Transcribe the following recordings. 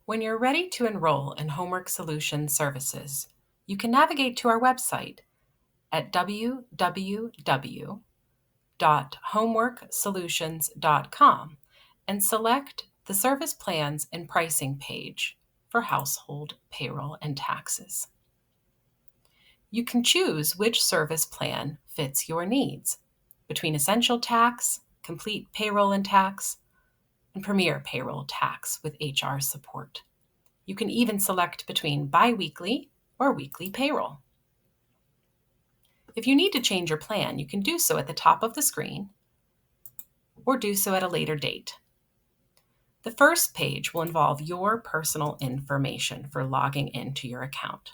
When you're ready to enroll in HomeWork Solutions services, you can navigate to our website at www.homeworksolutions.com and select the Service Plans and Pricing page for household payroll and taxes. You can choose which service plan fits your needs between Essential Tax, Complete Payroll and Tax, and Premier Payroll Tax with HR support. You can even select between biweekly or weekly payroll. If you need to change your plan, you can do so at the top of the screen or do so at a later date. The first page will involve your personal information for logging into your account.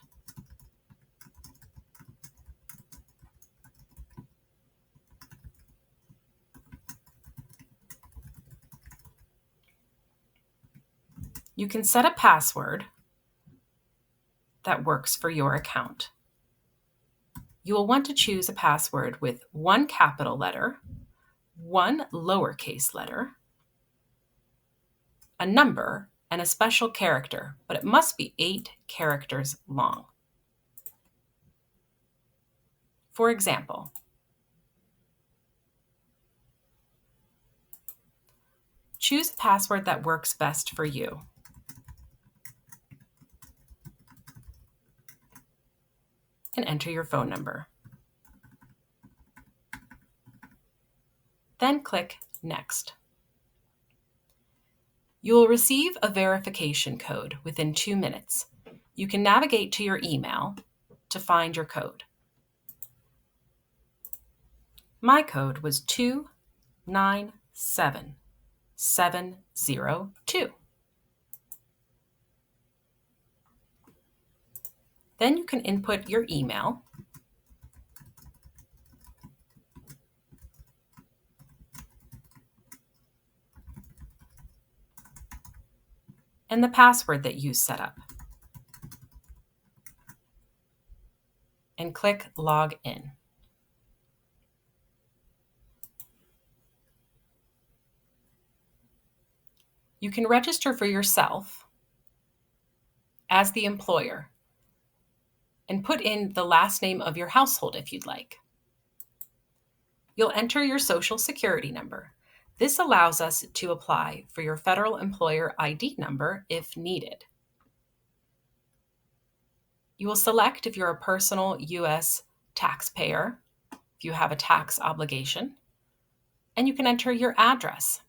You can set a password that works for your account. You will want to choose a password with one capital letter, one lowercase letter, a number, and a special character, but it must be 8 characters long. For example, choose a password that works best for you. And enter your phone number. Then click Next. You will receive a verification code within 2 minutes. You can navigate to your email to find your code. My code was 297702. Then you can input your email and the password that you set up and click Log In. You can register for yourself as the employer and put in the last name of your household if you'd like. You'll enter your Social Security number. This allows us to apply for your federal employer ID number if needed. You will select if you're a personal U.S. taxpayer, if you have a tax obligation, and you can enter your address.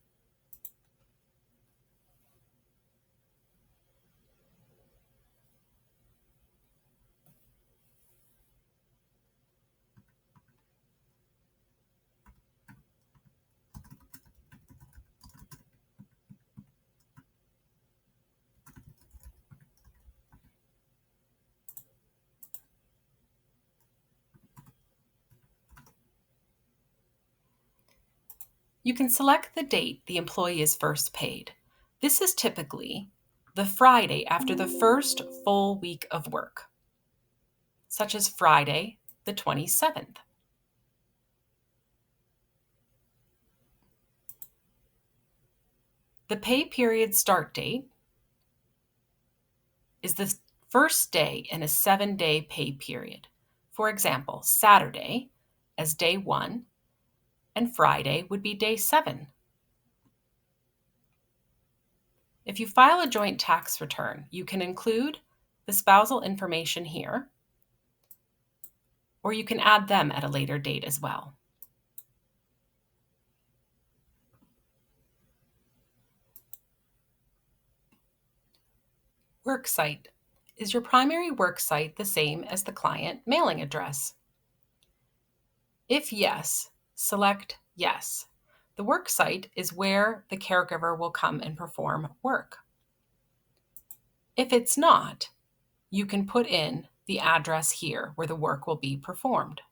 You can select the date the employee is first paid. This is typically the Friday after the first full week of work, such as Friday the 27th. The pay period start date is the first day in a 7-day pay period. For example, Saturday as day 1 and Friday would be day 7. If you file a joint tax return, you can include the spousal information here, or you can add them at a later date as well. Worksite. Is your primary worksite the same as the client mailing address? If yes, select Yes. The worksite is where the caregiver will come and perform work. If it's not, you can put in the address here where the work will be performed.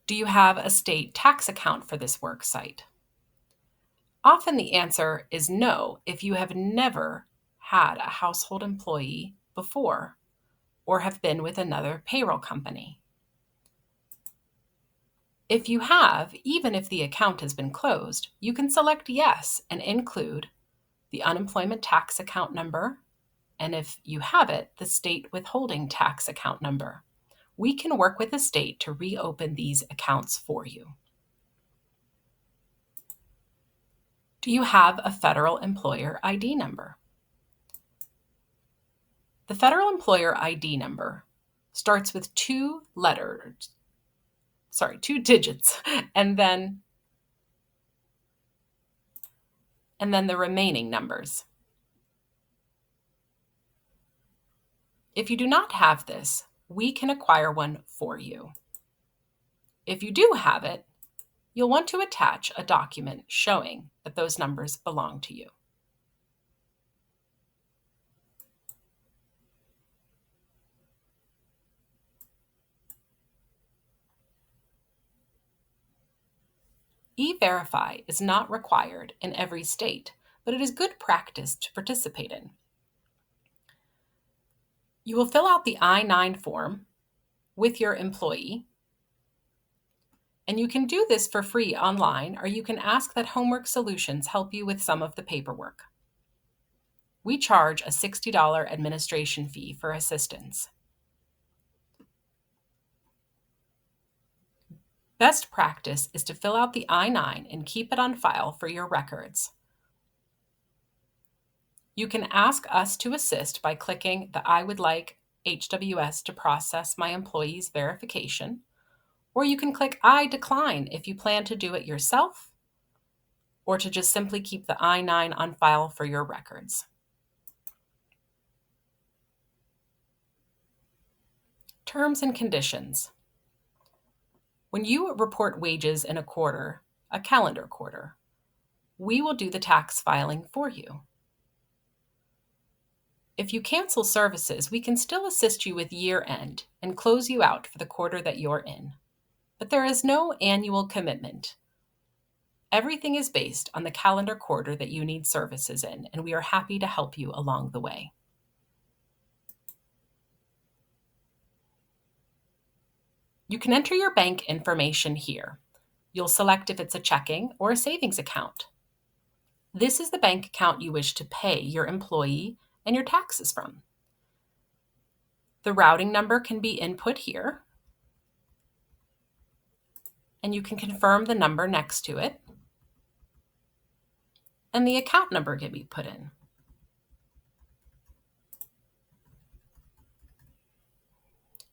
Do you have a state tax account for this worksite? Often the answer is no if you have never had a household employee before or have been with another payroll company. If you have, even if the account has been closed, you can select Yes and include the unemployment tax account number, and if you have it, the state withholding tax account number. We can work with the state to reopen these accounts for you. Do you have a federal employer ID number? The federal employer ID number starts with two digits, and then the remaining numbers. If you do not have this, we can acquire one for you. If you do have it, you'll want to attach a document showing that those numbers belong to you. E-Verify is not required in every state, but it is good practice to participate in. You will fill out the I-9 form with your employee, and you can do this for free online, or you can ask that HomeWork Solutions help you with some of the paperwork. We charge a $60 administration fee for assistance. Best practice is to fill out the I-9 and keep it on file for your records. You can ask us to assist by clicking the I would like HWS to process my employee's verification, or you can click I decline if you plan to do it yourself, or to just simply keep the I-9 on file for your records. Terms and conditions. When you report wages in a quarter, a calendar quarter, we will do the tax filing for you. If you cancel services, we can still assist you with year-end and close you out for the quarter that you're in. But there is no annual commitment. Everything is based on the calendar quarter that you need services in, and we are happy to help you along the way. You can enter your bank information here. You'll select if it's a checking or a savings account. This is the bank account you wish to pay your employee and your taxes from. The routing number can be input here, and you can confirm the number next to it, and the account number can be put in.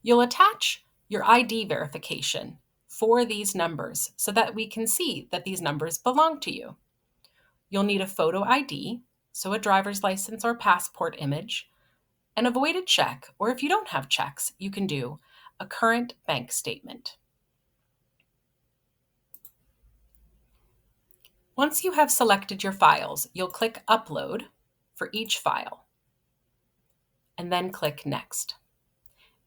You'll attach your ID verification for these numbers so that we can see that these numbers belong to you. You'll need a photo ID, so a driver's license or passport image, and a voided check, or if you don't have checks, you can do a current bank statement. Once you have selected your files, you'll click Upload for each file, and then click Next.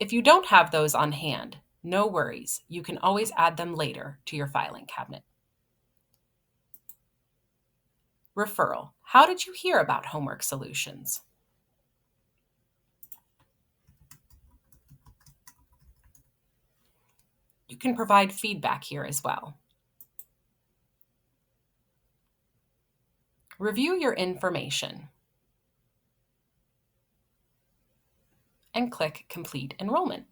If you don't have those on hand, no worries. You can always add them later to your filing cabinet. Referral. How did you hear about HomeWork Solutions? You can provide feedback here as well. Review your information and click Complete Enrollment.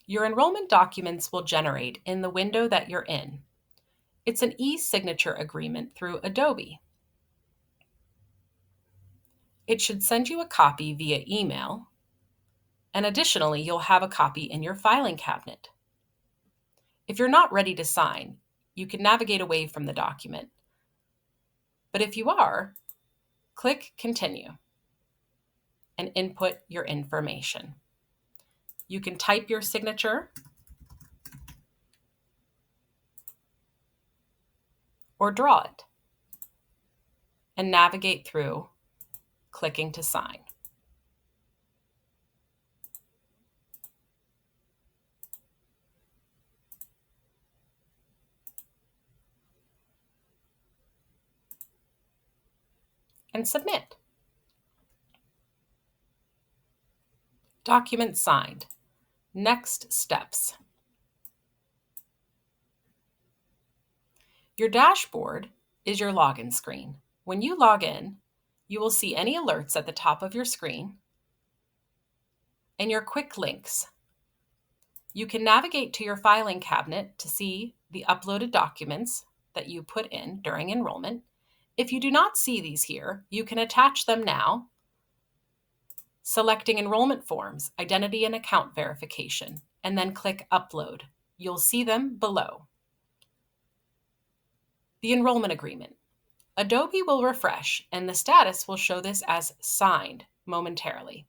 Your enrollment documents will generate in the window that you're in. It's an e-signature agreement through Adobe. It should send you a copy via email, and additionally, you'll have a copy in your filing cabinet. If you're not ready to sign, you can navigate away from the document. But if you are, click Continue and input your information. You can type your signature or draw it and navigate through, clicking to sign. And submit. Document signed. Next steps. Your dashboard is your login screen. When you log in, you will see any alerts at the top of your screen and your quick links. You can navigate to your filing cabinet to see the uploaded documents that you put in during enrollment. If you do not see these here, you can attach them now, selecting enrollment forms, identity and account verification, and then click Upload. You'll see them below. The enrollment agreement. Adobe will refresh, and the status will show this as signed momentarily.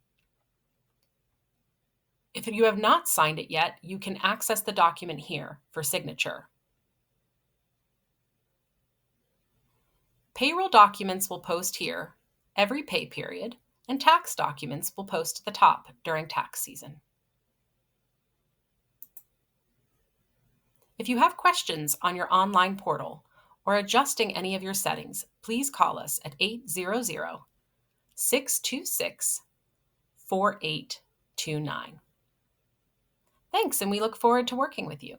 If you have not signed it yet, you can access the document here for signature. Payroll documents will post here every pay period, and tax documents will post at the top during tax season. If you have questions on your online portal or adjusting any of your settings, please call us at 800-626-4829. Thanks, and we look forward to working with you.